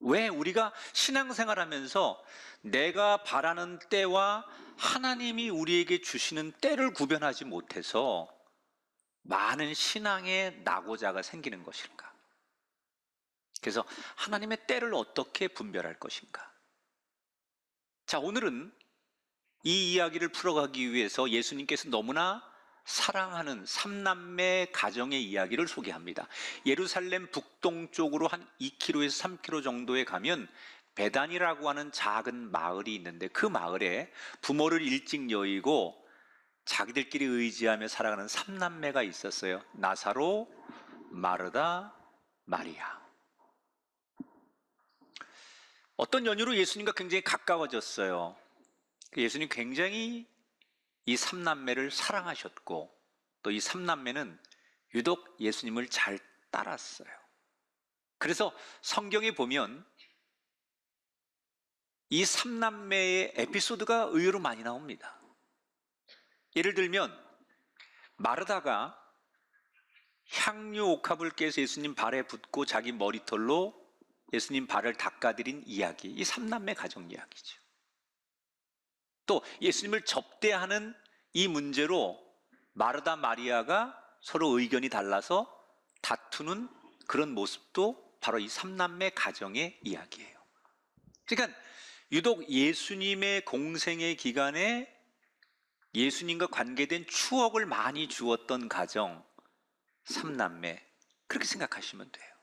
왜 우리가 신앙생활하면서 내가 바라는 때와 하나님이 우리에게 주시는 때를 구별하지 못해서 많은 신앙의 낙오자가 생기는 것일까? 그래서 하나님의 때를 어떻게 분별할 것인가? 자, 오늘은 이 이야기를 풀어가기 위해서 예수님께서 너무나 사랑하는 삼남매 가정의 이야기를 소개합니다. 예루살렘 북동쪽으로 한 2km에서 3km 정도에 가면 베단이라고 하는 작은 마을이 있는데, 그 마을에 부모를 일찍 여의고 자기들끼리 의지하며 살아가는 삼남매가 있었어요. 나사로, 마르다, 마리아. 어떤 연유로 예수님과 굉장히 가까워졌어요. 예수님 굉장히 이 삼남매를 사랑하셨고, 또 이 삼남매는 유독 예수님을 잘 따랐어요. 그래서 성경에 보면 이 삼남매의 에피소드가 의외로 많이 나옵니다. 예를 들면 마르다가 향유 옥합을 깨서 예수님 발에 붓고 자기 머리털로 예수님 발을 닦아드린 이야기, 이 삼남매 가정 이야기죠. 또 예수님을 접대하는 이 문제로 마르다 마리아가 서로 의견이 달라서 다투는 그런 모습도 바로 이 삼남매 가정의 이야기예요. 그러니까 유독 예수님의 공생의 기간에 예수님과 관계된 추억을 많이 주었던 가정, 삼남매, 그렇게 생각하시면 돼요.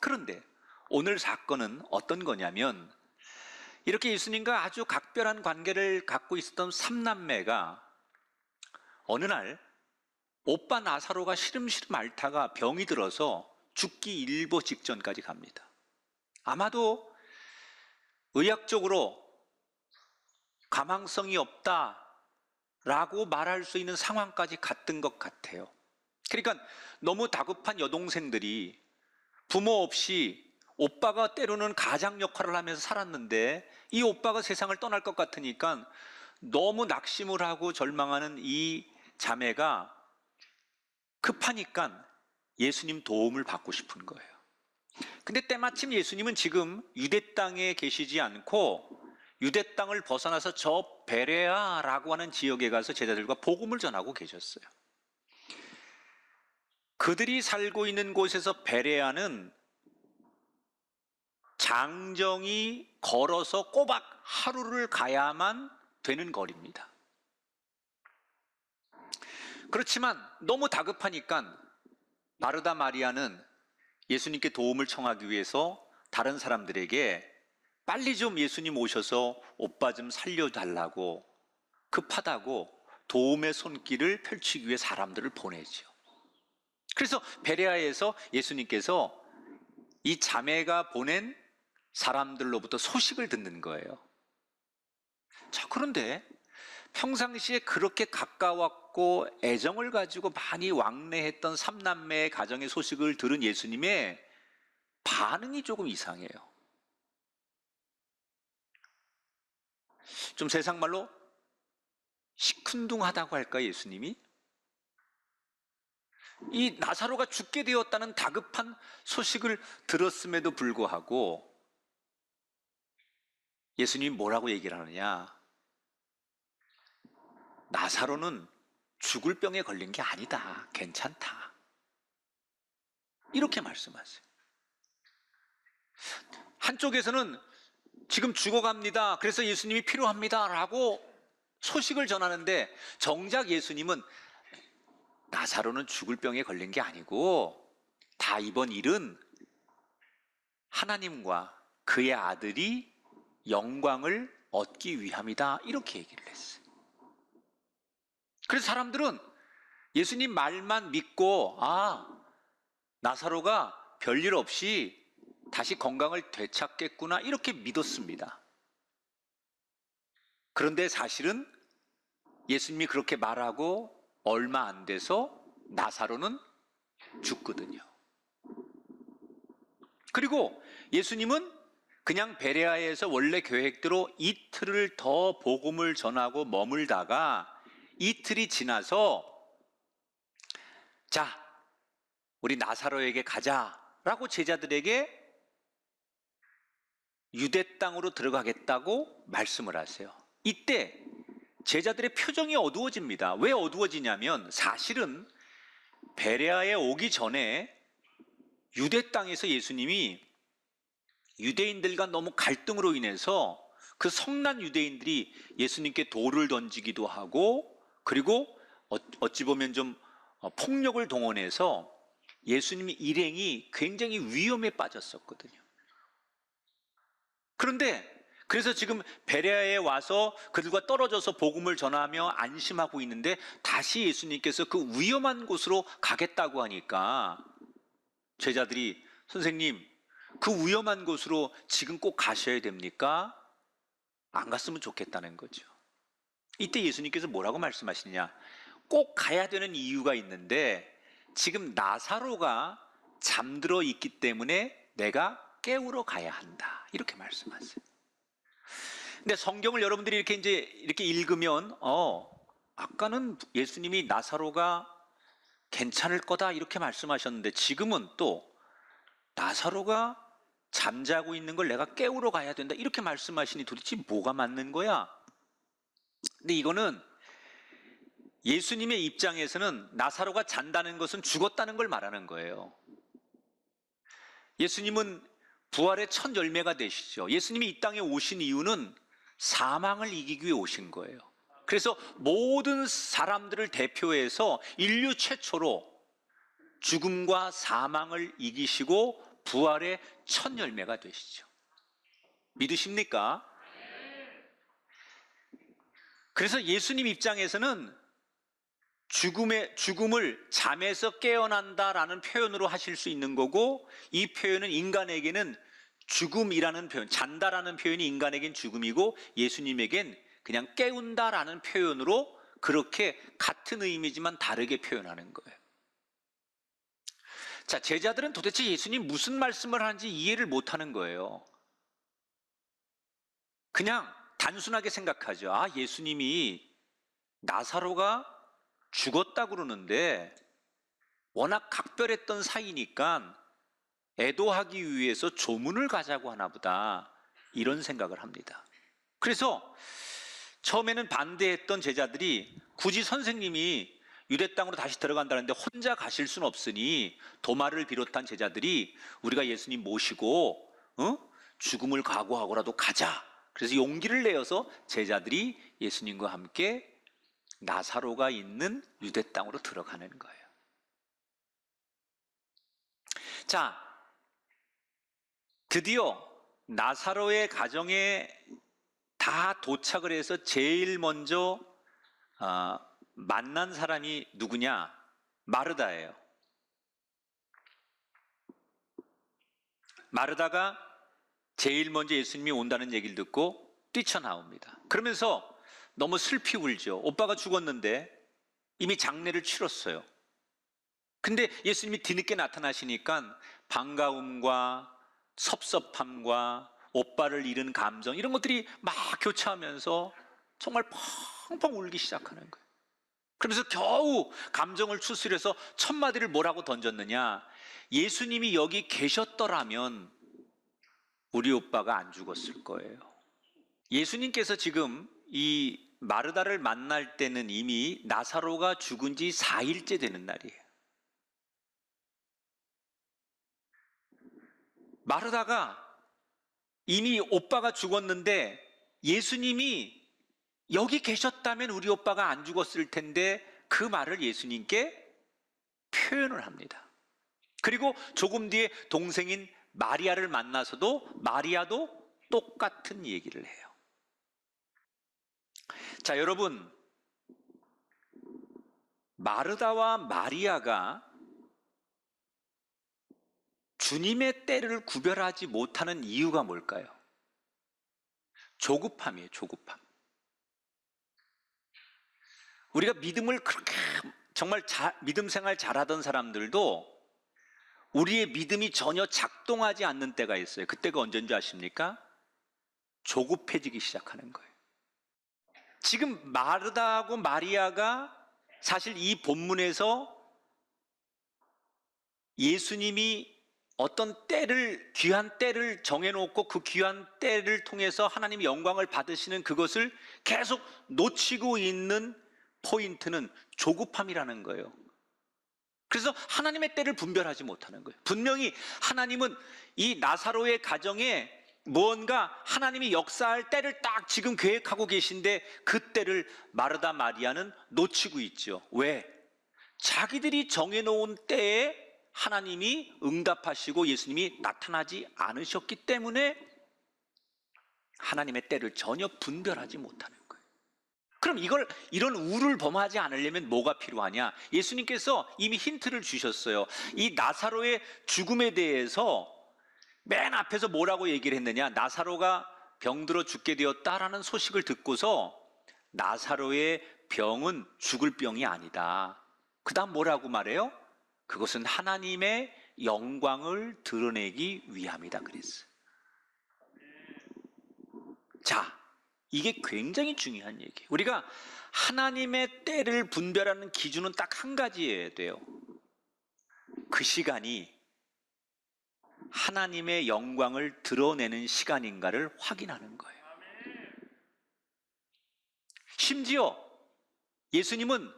그런데 오늘 사건은 어떤 거냐면, 이렇게 예수님과 아주 각별한 관계를 갖고 있었던 삼남매가 어느 날 오빠 나사로가 시름시름 앓다가 병이 들어서 죽기 일보 직전까지 갑니다. 아마도 의학적으로 가망성이 없다라고 말할 수 있는 상황까지 갔던 것 같아요. 그러니까 너무 다급한 여동생들이 부모 없이 오빠가 때로는 가장 역할을 하면서 살았는데, 이 오빠가 세상을 떠날 것 같으니까 너무 낙심을 하고 절망하는 이 자매가 급하니까 예수님 도움을 받고 싶은 거예요. 근데 때마침 예수님은 지금 유대 땅에 계시지 않고 유대 땅을 벗어나서 저 베레아라고 하는 지역에 가서 제자들과 복음을 전하고 계셨어요. 그들이 살고 있는 곳에서 베레아는 장정이 걸어서 꼬박 하루를 가야만 되는 거리입니다. 그렇지만 너무 다급하니까 마르다 마리아는 예수님께 도움을 청하기 위해서 다른 사람들에게 빨리 좀 예수님 오셔서 오빠 좀 살려달라고, 급하다고 도움의 손길을 펼치기 위해 사람들을 보내죠. 그래서 베레아에서 예수님께서 이 자매가 보낸 사람들로부터 소식을 듣는 거예요. 자, 그런데 평상시에 그렇게 가까웠고 애정을 가지고 많이 왕래했던 삼남매의 가정의 소식을 들은 예수님의 반응이 조금 이상해요. 좀 세상 말로 시큰둥하다고 할까, 예수님이? 이 나사로가 죽게 되었다는 다급한 소식을 들었음에도 불구하고 예수님이 뭐라고 얘기를 하느냐? 나사로는 죽을 병에 걸린 게 아니다. 괜찮다. 이렇게 말씀하세요. 한쪽에서는 지금 죽어갑니다. 그래서 예수님이 필요합니다. 라고 소식을 전하는데, 정작 예수님은 나사로는 죽을 병에 걸린 게 아니고 다 이번 일은 하나님과 그의 아들이 영광을 얻기 위함이다. 이렇게 얘기를 했어요. 그래서 사람들은 예수님 말만 믿고, 나사로가 별일 없이 다시 건강을 되찾겠구나, 이렇게 믿었습니다. 그런데 사실은 예수님이 그렇게 말하고 얼마 안 돼서 나사로는 죽거든요. 그리고 예수님은 그냥 베레아에서 원래 계획대로 이틀을 더 복음을 전하고 머물다가 이틀이 지나서, 자, 우리 나사로에게 가자라고 제자들에게 유대 땅으로 들어가겠다고 말씀을 하세요. 이때 제자들의 표정이 어두워집니다. 왜 어두워지냐면 사실은 베레아에 오기 전에 유대 땅에서 예수님이 유대인들과 너무 갈등으로 인해서 그 성난 유대인들이 예수님께 돌을 던지기도 하고, 그리고 어찌 보면 좀 폭력을 동원해서 예수님의 일행이 굉장히 위험에 빠졌었거든요. 그런데 그래서 지금 베레아에 와서 그들과 떨어져서 복음을 전하며 안심하고 있는데, 다시 예수님께서 그 위험한 곳으로 가겠다고 하니까 제자들이, 선생님, 그 위험한 곳으로 지금 꼭 가셔야 됩니까? 안 갔으면 좋겠다는 거죠. 이때 예수님께서 뭐라고 말씀하시느냐? 꼭 가야 되는 이유가 있는데 지금 나사로가 잠들어 있기 때문에 내가 깨우러 가야 한다, 이렇게 말씀하세요. 근데 성경을 여러분들이 이렇게 읽으면 아까는 예수님이 나사로가 괜찮을 거다 이렇게 말씀하셨는데 지금은 또 나사로가 잠자고 있는 걸 내가 깨우러 가야 된다 이렇게 말씀하시니 도대체 뭐가 맞는 거야? 근데 이거는 예수님의 입장에서는 나사로가 잔다는 것은 죽었다는 걸 말하는 거예요. 예수님은 부활의 첫 열매가 되시죠. 예수님이 이 땅에 오신 이유는 사망을 이기기 위해 오신 거예요. 그래서 모든 사람들을 대표해서 인류 최초로 죽음과 사망을 이기시고 부활의 첫 열매가 되시죠. 믿으십니까? 그래서 예수님 입장에서는 죽음을 잠에서 깨어난다라는 표현으로 하실 수 있는 거고, 이 표현은 인간에게는 죽음이라는 표현, 잔다라는 표현이 인간에겐 죽음이고 예수님에겐 그냥 깨운다라는 표현으로 그렇게 같은 의미지만 다르게 표현하는 거예요. 자, 제자들은 도대체 예수님 무슨 말씀을 하는지 이해를 못하는 거예요. 그냥 단순하게 생각하죠. 아, 예수님이 나사로가 죽었다 그러는데 워낙 각별했던 사이니까 애도하기 위해서 조문을 가자고 하나 보다, 이런 생각을 합니다. 그래서 처음에는 반대했던 제자들이 굳이 선생님이 유대 땅으로 다시 들어간다는데 혼자 가실 수는 없으니 도마를 비롯한 제자들이 우리가 예수님 모시고 죽음을 각오하고라도 가자. 그래서 용기를 내어서 제자들이 예수님과 함께 나사로가 있는 유대 땅으로 들어가는 거예요. 자, 드디어 나사로의 가정에 다 도착을 해서 제일 먼저 만난 사람이 누구냐? 마르다예요. 마르다가 제일 먼저 예수님이 온다는 얘기를 듣고 뛰쳐나옵니다. 그러면서 너무 슬피 울죠. 오빠가 죽었는데 이미 장례를 치렀어요. 근데 예수님이 뒤늦게 나타나시니까 반가움과 섭섭함과 오빠를 잃은 감정, 이런 것들이 막 교차하면서 정말 펑펑 울기 시작하는 거예요. 그러면서 겨우 감정을 추스려서 첫 마디를 뭐라고 던졌느냐? 예수님이 여기 계셨더라면 우리 오빠가 안 죽었을 거예요. 예수님께서 지금 이 마르다를 만날 때는 이미 나사로가 죽은 지 4일째 되는 날이에요. 마르다가 이미 오빠가 죽었는데 예수님이 여기 계셨다면 우리 오빠가 안 죽었을 텐데, 그 말을 예수님께 표현을 합니다. 그리고 조금 뒤에 동생인 마리아를 만나서도 마리아도 똑같은 얘기를 해요. 자, 여러분, 마르다와 마리아가 주님의 때를 구별하지 못하는 이유가 뭘까요? 조급함이에요, 조급함. 우리가 믿음을 그렇게 정말 믿음 생활 잘하던 사람들도 우리의 믿음이 전혀 작동하지 않는 때가 있어요. 그때가 언제인 줄 아십니까? 조급해지기 시작하는 거예요. 지금 마르다하고 마리아가 사실 이 본문에서 예수님이 어떤 때를, 귀한 때를 정해놓고 그 귀한 때를 통해서 하나님의 영광을 받으시는 그것을 계속 놓치고 있는 포인트는 조급함이라는 거예요. 그래서 하나님의 때를 분별하지 못하는 거예요. 분명히 하나님은 이 나사로의 가정에 무언가 하나님이 역사할 때를 딱 지금 계획하고 계신데 그 때를 마르다 마리아는 놓치고 있죠. 왜? 자기들이 정해놓은 때에 하나님이 응답하시고 예수님이 나타나지 않으셨기 때문에 하나님의 때를 전혀 분별하지 못하는 거예요. 그럼 이런 우를 범하지 않으려면 뭐가 필요하냐? 예수님께서 이미 힌트를 주셨어요. 이 나사로의 죽음에 대해서 맨 앞에서 뭐라고 얘기를 했느냐? 나사로가 병들어 죽게 되었다라는 소식을 듣고서 나사로의 병은 죽을 병이 아니다. 그 다음 뭐라고 말해요? 그것은 하나님의 영광을 드러내기 위함이다 그랬어요. 자, 이게 굉장히 중요한 얘기예요. 우리가 하나님의 때를 분별하는 기준은 딱 한 가지여야 돼요. 그 시간이 하나님의 영광을 드러내는 시간인가를 확인하는 거예요. 심지어 예수님은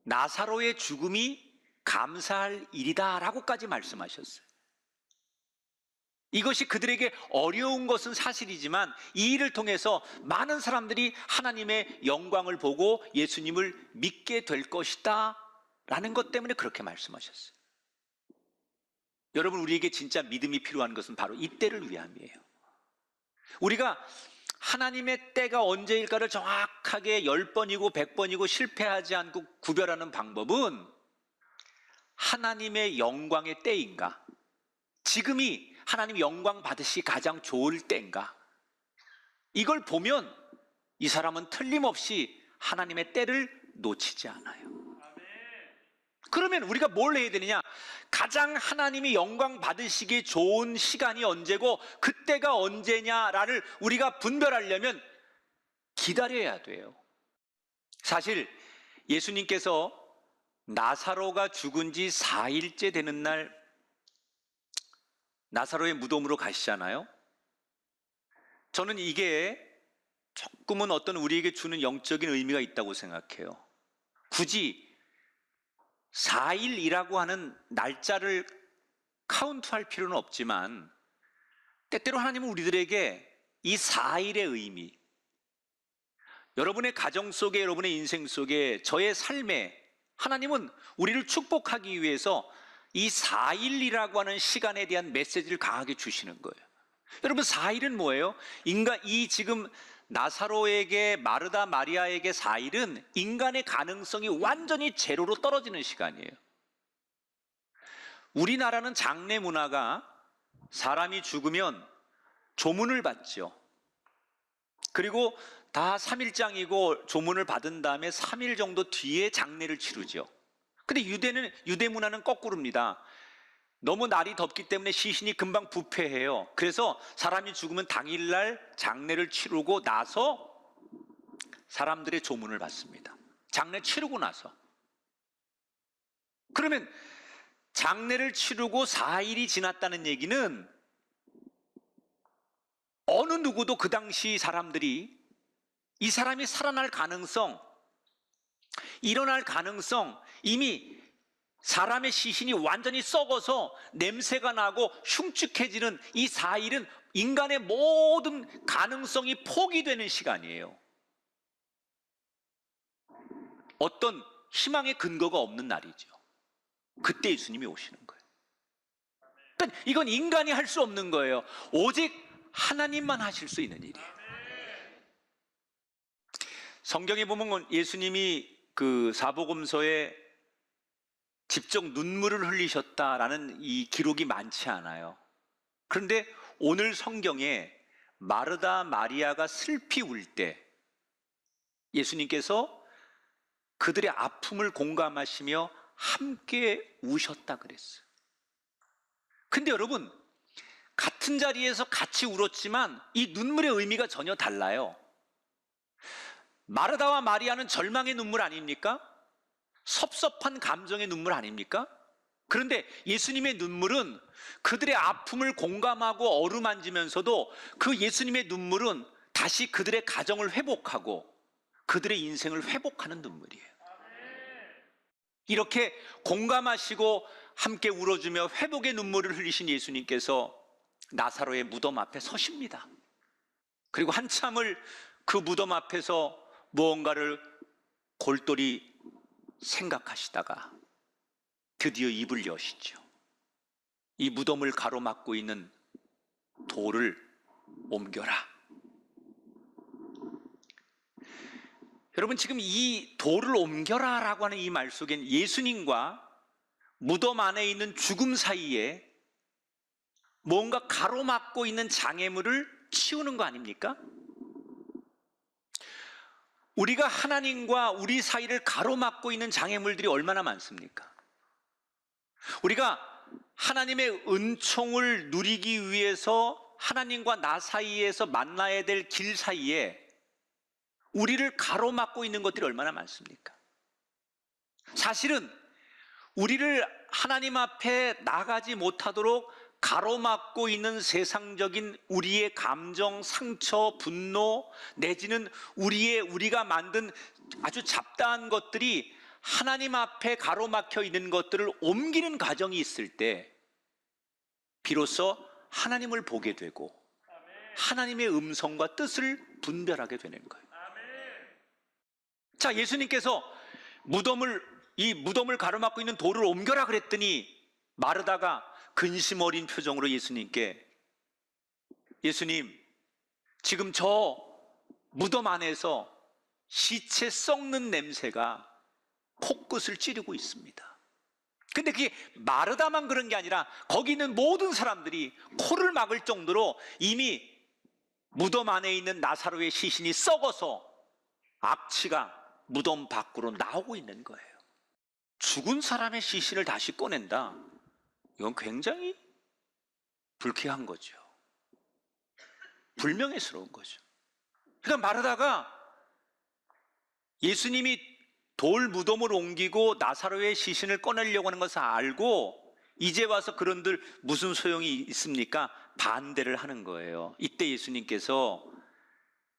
나사로의 죽음이 감사할 일이다라고까지 말씀하셨어요. 이것이 그들에게 어려운 것은 사실이지만 이 일을 통해서 많은 사람들이 하나님의 영광을 보고 예수님을 믿게 될 것이다 라는 것 때문에 그렇게 말씀하셨어요. 여러분, 우리에게 진짜 믿음이 필요한 것은 바로 이 때를 위함이에요. 우리가 하나님의 때가 언제일까를 정확하게 10번이고 100번이고 실패하지 않고 구별하는 방법은 하나님의 영광의 때인가? 지금이 하나님 영광 받으시 가장 좋을 때인가? 이걸 보면 이 사람은 틀림없이 하나님의 때를 놓치지 않아요. 그러면 우리가 뭘 해야 되느냐? 가장 하나님이 영광 받으시기 좋은 시간이 언제고 그때가 언제냐를 우리가 분별하려면 기다려야 돼요. 사실 예수님께서 나사로가 죽은 지 4일째 되는 날 나사로의 무덤으로 가시잖아요. 저는 이게 조금은 어떤 우리에게 주는 영적인 의미가 있다고 생각해요. 굳이 4일이라고 하는 날짜를 카운트할 필요는 없지만 때때로 하나님은 우리들에게 이 4일의 의미, 여러분의 가정 속에, 여러분의 인생 속에, 저의 삶에 하나님은 우리를 축복하기 위해서 이 4일이라고 하는 시간에 대한 메시지를 강하게 주시는 거예요. 여러분, 4일은 뭐예요? 이 지금 나사로에게, 마르다 마리아에게 4일은 인간의 가능성이 완전히 제로로 떨어지는 시간이에요. 우리나라는 장례 문화가 사람이 죽으면 조문을 받죠. 그리고 다 3일장이고 조문을 받은 다음에 3일 정도 뒤에 장례를 치르죠. 근데 유대 문화는 거꾸로입니다. 너무 날이 덥기 때문에 시신이 금방 부패해요. 그래서 사람이 죽으면 당일날 장례를 치르고 나서 사람들의 조문을 받습니다. 장례 치르고 나서. 그러면 장례를 치르고 4일이 지났다는 얘기는 어느 누구도 그 당시 사람들이 이 사람이 살아날 가능성, 일어날 가능성, 이미 사람의 시신이 완전히 썩어서 냄새가 나고 흉측해지는 이 4일은 인간의 모든 가능성이 포기되는 시간이에요. 어떤 희망의 근거가 없는 날이죠. 그때 예수님이 오시는 거예요. 그러니까 이건 인간이 할 수 없는 거예요. 오직 하나님만 하실 수 있는 일이에요. 성경에 보면 예수님이 그 사복음서에 직접 눈물을 흘리셨다라는 이 기록이 많지 않아요. 그런데 오늘 성경에 마르다 마리아가 슬피 울 때 예수님께서 그들의 아픔을 공감하시며 함께 우셨다 그랬어요. 근데 여러분, 같은 자리에서 같이 울었지만 이 눈물의 의미가 전혀 달라요. 마르다와 마리아는 절망의 눈물 아닙니까? 섭섭한 감정의 눈물 아닙니까? 그런데 예수님의 눈물은 그들의 아픔을 공감하고 어루만지면서도 그 예수님의 눈물은 다시 그들의 가정을 회복하고 그들의 인생을 회복하는 눈물이에요. 이렇게 공감하시고 함께 울어주며 회복의 눈물을 흘리신 예수님께서 나사로의 무덤 앞에 서십니다. 그리고 한참을 그 무덤 앞에서 무언가를 골똘히 생각하시다가 드디어 입을 여시죠. 이 무덤을 가로막고 있는 돌을 옮겨라. 여러분, 지금 이 돌을 옮겨라 라고 하는 이 말 속엔 예수님과 무덤 안에 있는 죽음 사이에 뭔가 가로막고 있는 장애물을 치우는 거 아닙니까? 우리가 하나님과 우리 사이를 가로막고 있는 장애물들이 얼마나 많습니까? 우리가 하나님의 은총을 누리기 위해서 하나님과 나 사이에서 만나야 될 길 사이에 우리를 가로막고 있는 것들이 얼마나 많습니까? 사실은 우리를 하나님 앞에 나가지 못하도록 가로막고 있는 세상적인 우리의 감정, 상처, 분노 내지는 우리가 만든 아주 잡다한 것들이 하나님 앞에 가로막혀 있는 것들을 옮기는 과정이 있을 때 비로소 하나님을 보게 되고 하나님의 음성과 뜻을 분별하게 되는 거예요. 자, 예수님께서 이 무덤을 가로막고 있는 돌을 옮겨라 그랬더니 마르다가 근심 어린 표정으로 예수님께, 예수님, 지금 저 무덤 안에서 시체 썩는 냄새가 코끝을 찌르고 있습니다. 근데 그게 마르다만 그런 게 아니라 거기 있는 모든 사람들이 코를 막을 정도로 이미 무덤 안에 있는 나사로의 시신이 썩어서 악취가 무덤 밖으로 나오고 있는 거예요. 죽은 사람의 시신을 다시 꺼낸다. 이건 굉장히 불쾌한 거죠. 불명예스러운 거죠. 그러니까 마르다가 예수님이 돌 무덤을 옮기고 나사로의 시신을 꺼내려고 하는 것을 알고 이제 와서 그런들 무슨 소용이 있습니까? 반대를 하는 거예요. 이때 예수님께서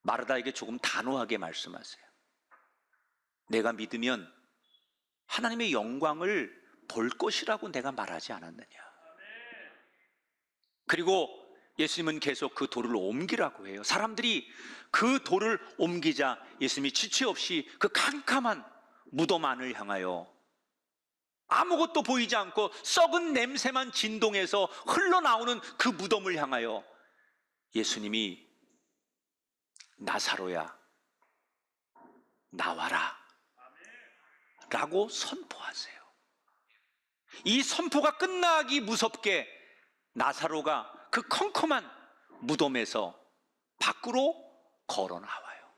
마르다에게 조금 단호하게 말씀하세요. 내가 믿으면 하나님의 영광을 볼 것이라고 내가 말하지 않았느냐. 그리고 예수님은 계속 그 돌을 옮기라고 해요. 사람들이 그 돌을 옮기자 예수님이 지체 없이 그 캄캄한 무덤 안을 향하여 아무것도 보이지 않고 썩은 냄새만 진동해서 흘러나오는 그 무덤을 향하여 예수님이 나사로야 나와라 라고 선포하세요. 이 선포가 끝나기 무섭게 나사로가 그 컴컴한 무덤에서 밖으로 걸어 나와요.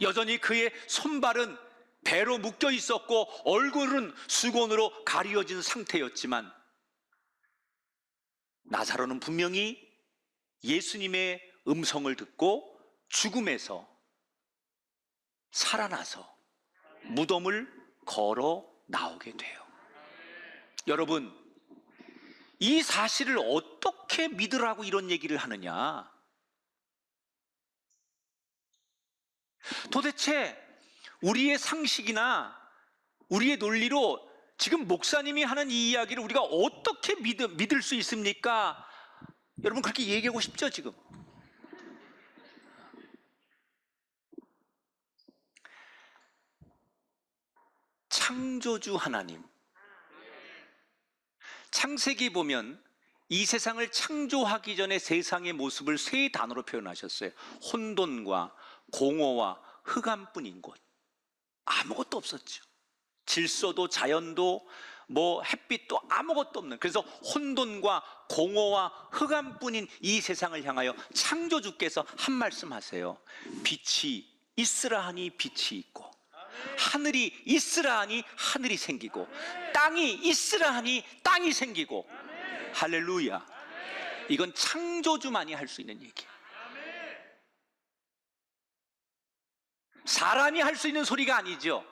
여전히 그의 손발은 배로 묶여 있었고 얼굴은 수건으로 가려진 상태였지만 나사로는 분명히 예수님의 음성을 듣고 죽음에서 살아나서 무덤을 걸어 나오게 돼요. 여러분, 이 사실을 어떻게 믿으라고 이런 얘기를 하느냐? 도대체 우리의 상식이나 우리의 논리로 지금 목사님이 하는 이 이야기를 우리가 어떻게 믿을 수 있습니까? 여러분, 그렇게 얘기하고 싶죠, 지금? 창조주 하나님, 창세기 보면 이 세상을 창조하기 전에 세상의 모습을 세 단어로 표현하셨어요. 혼돈과 공허와 흑암뿐인 곳. 아무것도 없었죠. 질서도 자연도 햇빛도 아무것도 없는, 그래서 혼돈과 공허와 흑암뿐인 이 세상을 향하여 창조주께서 한 말씀 하세요. 빛이 있으라 하니 빛이 있고, 하늘이 있으라 하니 하늘이 생기고, 땅이 있으라 하니 땅이 생기고. 할렐루야. 이건 창조주만이 할 수 있는 얘기예요. 사람이 할 수 있는 소리가 아니죠.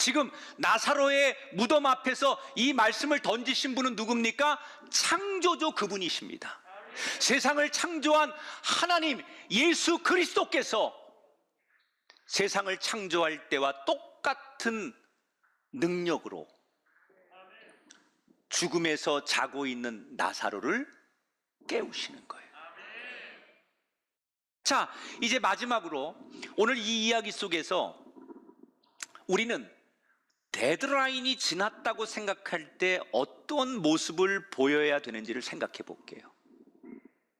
지금 나사로의 무덤 앞에서 이 말씀을 던지신 분은 누굽니까? 창조주 그분이십니다. 세상을 창조한 하나님 예수 그리스도께서 세상을 창조할 때와 똑같은 능력으로 죽음에서 자고 있는 나사로를 깨우시는 거예요. 자, 이제 마지막으로 오늘 이 이야기 속에서 우리는 데드라인이 지났다고 생각할 때 어떤 모습을 보여야 되는지를 생각해 볼게요.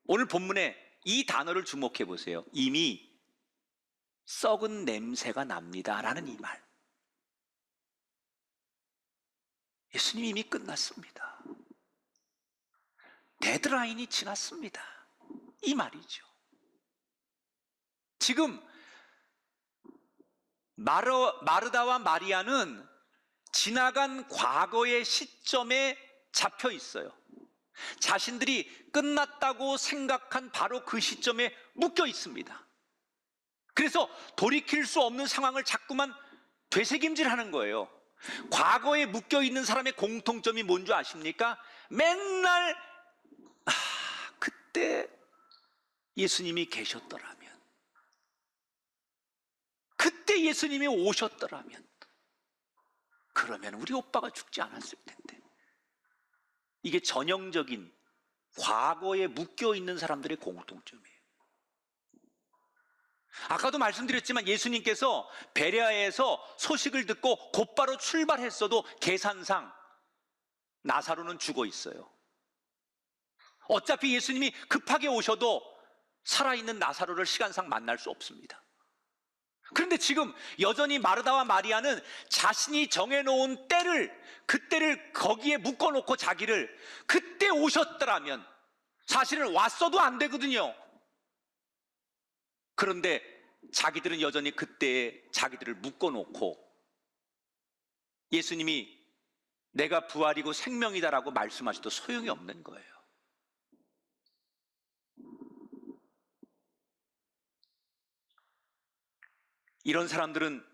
오늘 본문에 이 단어를 주목해 보세요. 이미 썩은 냄새가 납니다 라는 이 말. 예수님 이미 끝났습니다. 데드라인이 지났습니다. 이 말이죠. 지금 마르다와 마리아는 지나간 과거의 시점에 잡혀 있어요. 자신들이 끝났다고 생각한 바로 그 시점에 묶여 있습니다. 그래서 돌이킬 수 없는 상황을 자꾸만 되새김질하는 거예요. 과거에 묶여 있는 사람의 공통점이 뭔지 아십니까? 맨날 그때 예수님이 계셨더라면, 그때 예수님이 오셨더라면, 그러면 우리 오빠가 죽지 않았을 텐데. 이게 전형적인 과거에 묶여 있는 사람들의 공통점이에요. 아까도 말씀드렸지만 예수님께서 베레아에서 소식을 듣고 곧바로 출발했어도 계산상 나사로는 죽어 있어요. 어차피 예수님이 급하게 오셔도 살아있는 나사로를 시간상 만날 수 없습니다. 그런데 지금 여전히 마르다와 마리아는 자신이 정해놓은 그때를 거기에 묶어놓고 자기를 그때 오셨더라면, 사실은 왔어도 안 되거든요. 그런데 자기들은 여전히 그때에 자기들을 묶어놓고 예수님이 내가 부활이고 생명이다라고 말씀하셔도 소용이 없는 거예요. 이런 사람들은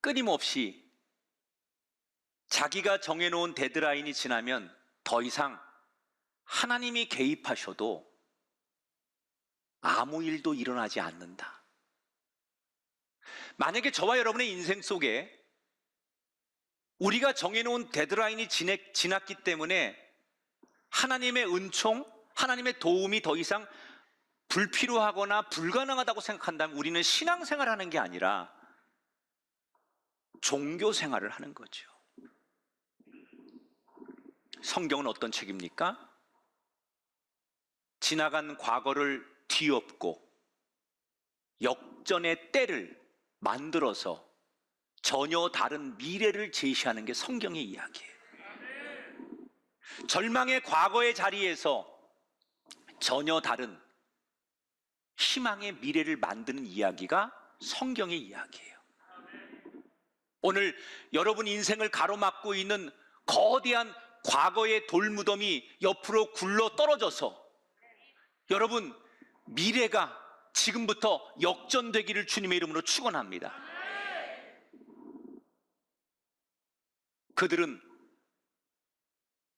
끊임없이 자기가 정해놓은 데드라인이 지나면 더 이상 하나님이 개입하셔도 아무 일도 일어나지 않는다. 만약에 저와 여러분의 인생 속에 우리가 정해놓은 데드라인이 지났기 때문에 하나님의 은총, 하나님의 도움이 더 이상 불필요하거나 불가능하다고 생각한다면 우리는 신앙생활을 하는 게 아니라 종교생활을 하는 거죠. 성경은 어떤 책입니까? 지나간 과거를 뒤엎고 역전의 때를 만들어서 전혀 다른 미래를 제시하는 게 성경의 이야기예요. 절망의 과거의 자리에서 전혀 다른 희망의 미래를 만드는 이야기가 성경의 이야기예요. 오늘 여러분 인생을 가로막고 있는 거대한 과거의 돌무덤이 옆으로 굴러 떨어져서 여러분 미래가 지금부터 역전되기를 주님의 이름으로 축원합니다. 그들은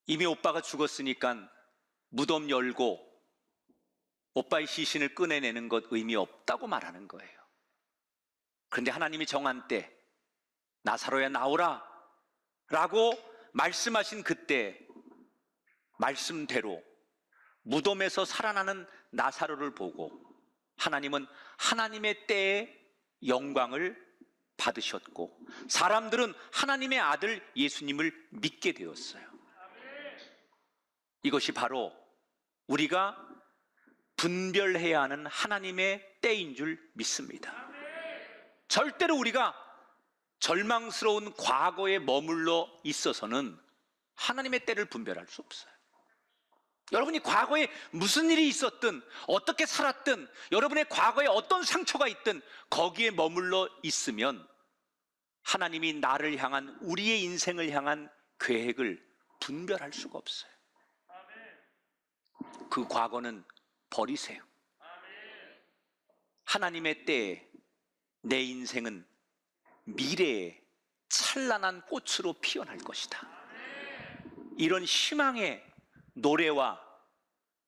이미 오빠가 죽었으니까 무덤 열고 오빠의 시신을 꺼내내는 것 의미 없다고 말하는 거예요. 그런데 하나님이 정한 때 나사로야 나오라 라고 말씀하신 그때 말씀대로 무덤에서 살아나는 나사로를 보고 하나님은 하나님의 때에 영광을 받으셨고 사람들은 하나님의 아들 예수님을 믿게 되었어요. 이것이 바로 우리가 분별해야 하는 하나님의 때인 줄 믿습니다. 절대로 우리가 절망스러운 과거에 머물러 있어서는 하나님의 때를 분별할 수 없어요. 여러분이 과거에 무슨 일이 있었든 어떻게 살았든 여러분의 과거에 어떤 상처가 있든 거기에 머물러 있으면 하나님이 나를 향한 우리의 인생을 향한 계획을 분별할 수가 없어요. 그 과거는 버리세요. 하나님의 때에 내 인생은 미래에 찬란한 꽃으로 피어날 것이다. 이런 희망의 노래와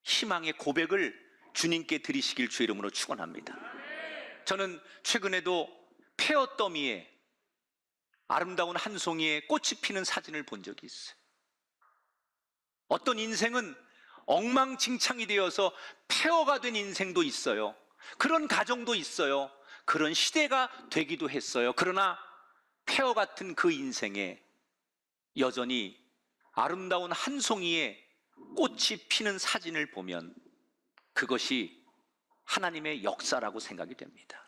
희망의 고백을 주님께 드리시길 주의 이름으로 축원합니다. 저는 최근에도 폐허 더미에 아름다운 한 송이의 꽃이 피는 사진을 본 적이 있어요. 어떤 인생은 엉망진창이 되어서 폐허가 된 인생도 있어요. 그런 가정도 있어요. 그런 시대가 되기도 했어요. 그러나 폐허 같은 그 인생에 여전히 아름다운 한 송이의 꽃이 피는 사진을 보면 그것이 하나님의 역사라고 생각이 됩니다.